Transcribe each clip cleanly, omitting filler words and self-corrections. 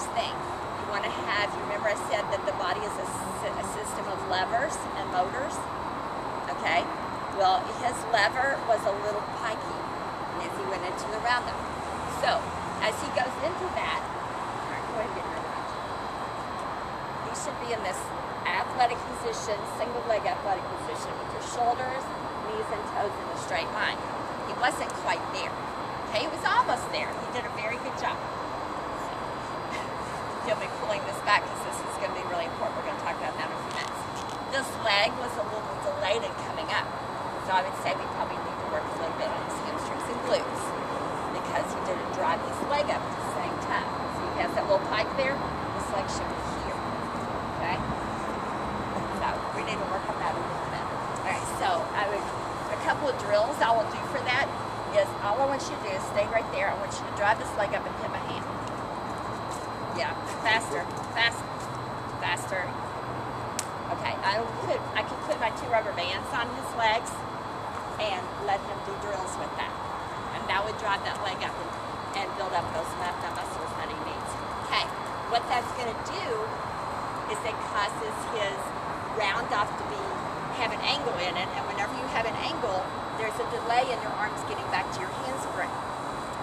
first thing, you want to have, you remember I said that the body is a system of levers and motors? Okay? Well, his lever was a little pikey as he went into the roundup. So, as he goes into that, all right, go ahead and get your lunch. He should be in this athletic position, single leg athletic position with your shoulders, knees, and toes in a straight line. He wasn't quite there. Okay, he was almost there. He did a very good job. He'll be pulling this back because this is going to be really important. We're going to talk about that in a few minutes. This leg was a little delayed in coming up. So I would say we probably need to work a little bit on his hamstrings and glutes because he didn't drive his leg up at the same time. So he has that little pike there. This leg should be here. Okay? So we need to work on that a little bit. Alright, so a couple of drills I will do for that is all I want you to do is stay right there. I want you to drive this leg up and hit my hand. Yeah, faster, faster, faster. Okay, I could put my 2 rubber bands on his legs and let him do drills with that. And that would drive that leg up and build up those muscles that he needs. Okay, what that's going to do is it causes his round off to have an angle in it, and whenever you have an angle, there's a delay in your arms getting back to your handspring.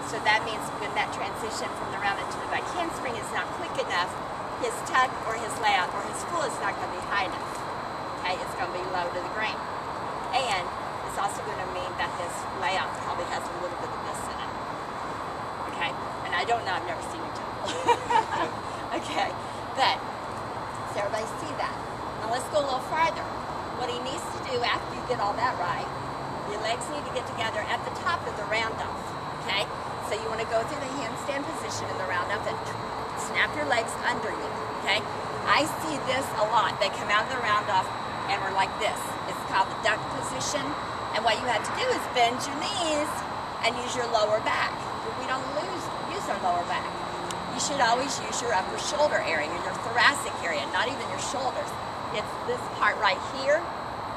So that means when that transition from the round up to the back handspring is not quick enough, his tuck or his layout or his pull is not going to be high enough. Okay, it's going to be low to the ground. And it's also going to mean that his layout probably has a little bit of this in it. Okay, and I don't know, I've never seen you tumble. Okay, but, so everybody see that. Now let's go a little farther. What he needs to do after you get all that right, your legs need to get together at the top of the round off. Okay, so you want to go through the handstand position in the round off and snap your legs under you. Okay, I see this a lot. They come out of the round off and we're like this. It's called the duck position. And what you have to do is bend your knees and use your lower back. We don't use our lower back. You should always use your upper shoulder area, your thoracic area, not even your shoulders. It's this part right here.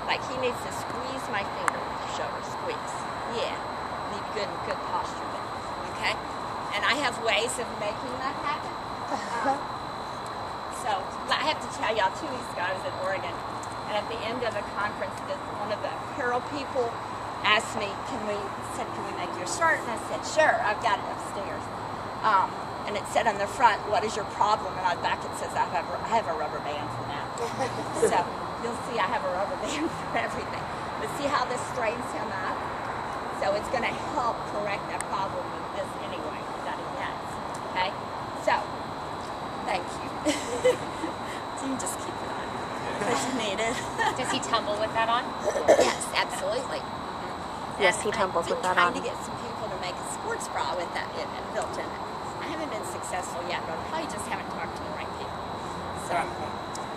Like he needs to squeeze my finger with your shoulder. Squeeze. Yeah. Need good posture there. Okay? And I have ways of making that happen. So I have to tell y'all, 2 weeks ago I was in Oregon, and at the end of the conference, one of the apparel people asked me, can we make you a shirt? And I said, sure, I've got it upstairs. And it said on the front, what is your problem? And on the back it says, I have a rubber band for that. So you'll see I have a rubber band for everything. But see how this straightens him up? So it's going to help correct that problem with this anyway that he has. Okay? So, thank you. So you can just keep it on because you need it. Does he tumble with that on? Yes, absolutely. Yes, he tumbles with that on. I'm trying to get some people to make a sports bra with that in and built in it. I haven't been successful yet, but I probably just haven't talked to the right people. So,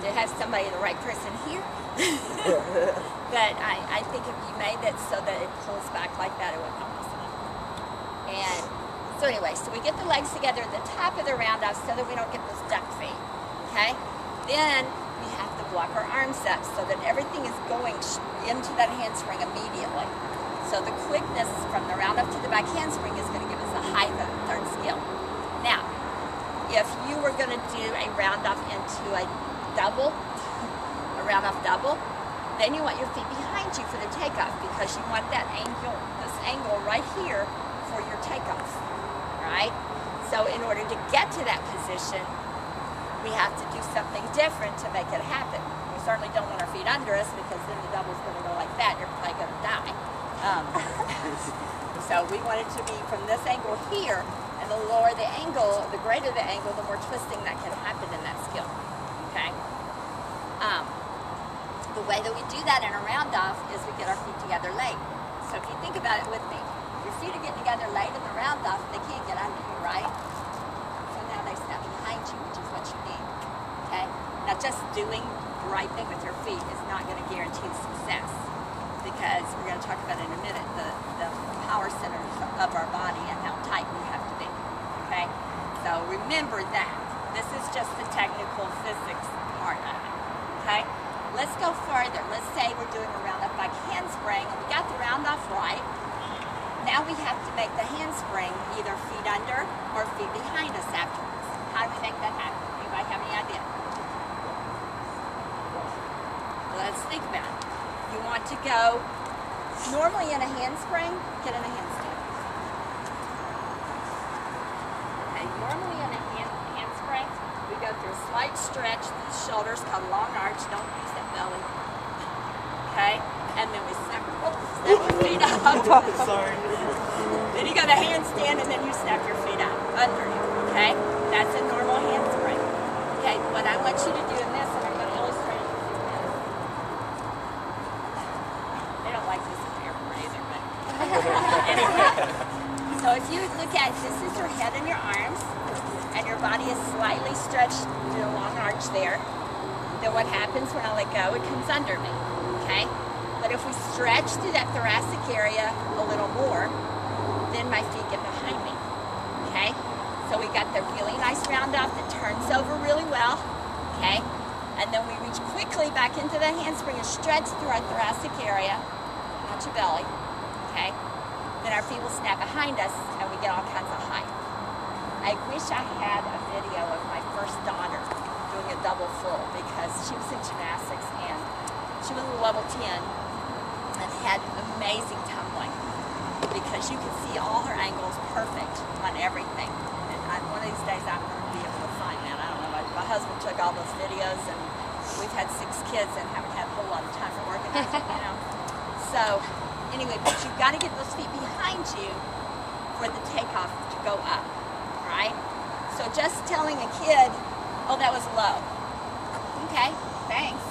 to have somebody, the right person here. But I think if you made it so that it pulls back like that, it would help us a lot. And so anyway, so we get the legs together at the top of the round off so that we don't get those duck feet. Okay? Then we have to block our arms up so that everything is going into that handspring immediately. So the quickness from the round off to the back handspring is going to give us a high third skill. Now, if you were going to do a round off into a double, a round off double, then you want your feet behind you for the takeoff because you want that angle, this angle right here for your takeoff, right? So in order to get to that position, we have to do something different to make it happen. We certainly don't want our feet under us because then the double's going to go like that. You're probably going to die. So we want it to be from this angle here, and the lower the angle, the greater the angle, the more twisting that can happen in that skill. Okay? The way that we do that in a round off is we get our feet together late. So if you think about it with me, your feet are getting together late in the round off, they can't get under you, right? So now they step behind you, which is what you need. Okay? Now just doing the right thing with your feet is not going to guarantee success because we're going to talk about in a minute the power centers of our body and how tight we have to be. Okay? So remember that. This is just the technical physics part of it. Okay? Let's go further. Let's say we're doing a round off back handspring and we got the round off right. Now we have to make the handspring either feet under or feet behind us afterwards. How do we make that happen? want to go normally in a handspring, get in a handstand. Okay, normally in a handspring, we go through a slight stretch, the shoulders come long arch, don't use that belly. Okay, and then we snap your feet up. Sorry. Then you got a handstand and then you snap your feet out under you. Okay, that's a normal handspring. Okay, what I want you to do in this, and I'm going to illustrate it with this. They don't like this in the airport either, but anyway. So if you look at it, this is your head and your arms, and your body is slightly stretched to a long arch there. Then what happens when I let go? It comes under me. Okay? But if we stretch through that thoracic area a little more, then my feet get behind me. Okay? So we got the really nice round off that turns over really well. Okay? And then we reach quickly back into the handspring and stretch through our thoracic area, not your belly. Okay? Then our feet will snap behind us and we get all kinds of height. I wish I had a video of my first daughter doing a double full because she was in gymnastics and she was a level 10 and had amazing tumbling because you could see all her angles perfect on everything. And one of these days I'm going to be able to find that. I don't know. My husband took all those videos and we've had 6 kids and haven't had a whole lot of time for organizing, you know. So anyway, but you've got to get those feet behind you for the takeoff to go up, right? So just telling a kid, oh, that was low. Okay, thanks.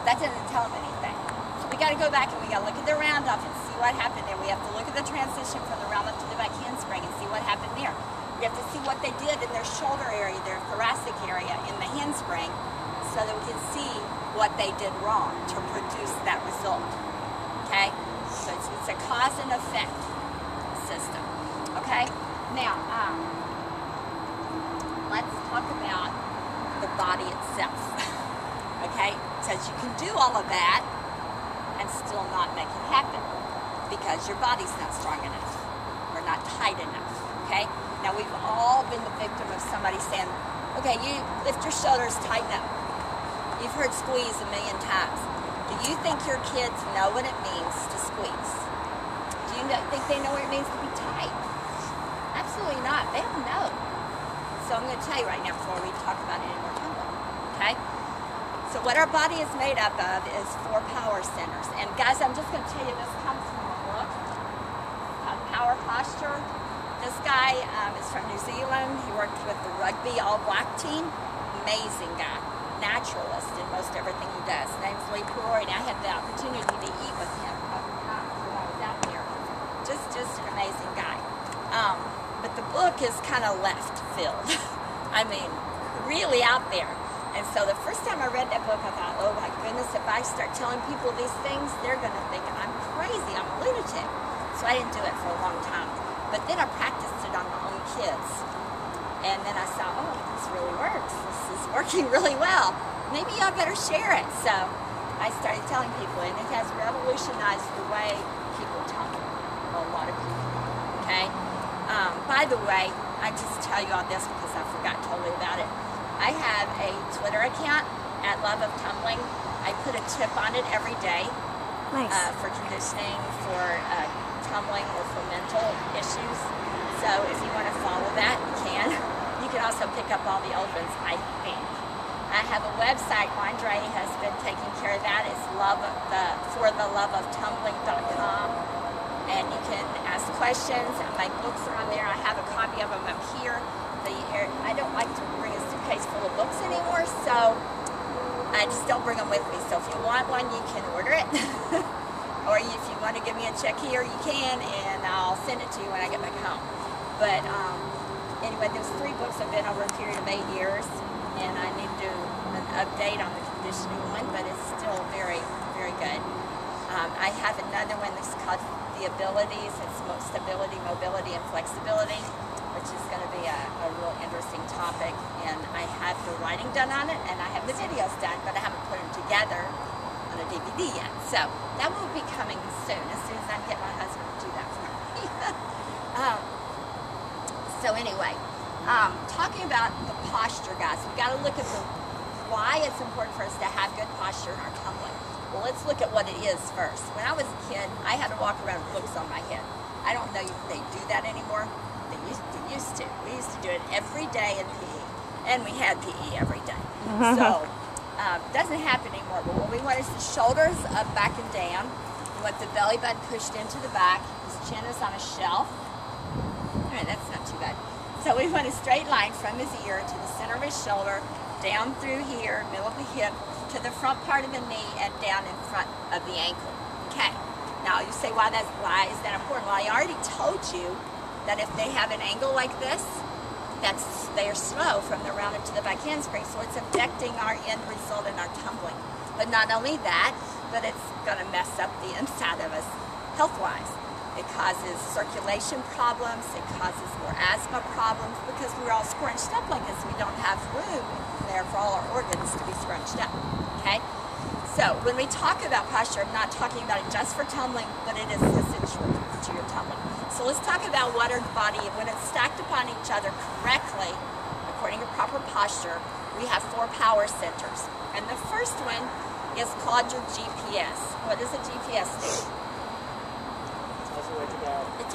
That doesn't tell them anything. So we got to go back and we got to look at the round off and see what happened there. We have to look at the transition from the round off to the back handspring and see what happened there. We have to see what they did in their shoulder area, their thoracic area in the handspring, so that we can see what they did wrong to produce that result. Okay? So it's a cause and effect system. Okay? Now, let's talk about the body itself. Okay? Because you can do all of that and still not make it happen because your body's not strong enough or not tight enough. Okay? Now, we've all been the victim of somebody saying, okay, you lift your shoulders, tighten up. You've heard squeeze a million times. Do you think your kids know what it means to squeeze? Do you think they know what it means to be tight? Absolutely not. They don't know. So I'm going to tell you right now before we talk about any more tumbling. Okay? So what our body is made up of is 4 power centers. And guys, I'm just going to tell you this comes from a book called Power Posture. This guy is from New Zealand. He worked with the rugby all-black team. Amazing guy. Naturalist in most everything he does. His name's Lee Peroy, and I had the opportunity to eat with him a couple times when I was out there. Just an amazing guy. But the book is kind of left field. I mean, really out there. And so the first time I read that book, I thought, oh my goodness, if I start telling people these things, they're going to think I'm crazy, I'm a lunatic. So I didn't do it for a long time. But then I practiced it on my own kids. And then I saw, oh, this really works. This is working really well. Maybe y'all better share it. So I started telling people, and it has revolutionized the way people talk. A lot of people. Okay? By the way, I just tell you all this because I forgot totally about it. I have a Twitter account at Love of Tumbling. I put a tip on it every day. Nice. For conditioning, for tumbling, or for mental issues. So if you want to follow that, you can. You can also pick up all the old ones, I think. I have a website. Andre has been taking care of that. It's fortheloveoftumbling.com. And you can ask questions. My books are on there. I have a copy of them up here. I don't like to bring a suitcase full of books anymore, so I just don't bring them with me. So if you want one, you can order it. Or if you want to give me a check here, you can, and I'll send it to you when I get back home. But anyway, there's 3 books I've been over a period of 8 years, and I need to do an update on the conditioning one, but it's still very, very good. I have another one that's called The Abilities. It's stability, mobility, and flexibility, which is going to be a real interesting topic. And I have the writing done on it, and I have the videos done, but I haven't put them together on a DVD yet. So that will be coming soon, as soon as I get my husband to do that for me. So anyway, talking about the posture, guys, we've got to look at why it's important for us to have good posture in our tumbling. Well, let's look at what it is first. When I was a kid, I had to walk around with books on my head. I don't know if they do that anymore. They used to. We used to do it every day in PE. And we had PE every day. So, it doesn't happen anymore. But what we want is the shoulders up, back, and down. We want the belly button pushed into the back. His chin is on a shelf. All right, that's not too bad. So we want a straight line from his ear to the center of his shoulder, down through here, middle of the hip, to the front part of the knee, and down in front of the ankle. Okay. Now you say, why is that important? Well, I already told you that if they have an angle like this, they're slow from the rounded to the back handspring, so it's affecting our end result in our tumbling. But not only that, but it's going to mess up the inside of us health-wise. It causes circulation problems, it causes more asthma problems, because we're all scrunched up like this. We don't have room there for all our organs to be scrunched up, okay? So when we talk about posture, I'm not talking about it just for tumbling, but it is essential to your tumbling. So let's talk about what our body, when it's stacked upon each other correctly, according to proper posture, we have 4 power centers. And the first one is called your GPS. What does a GPS do? Tells you where to go. It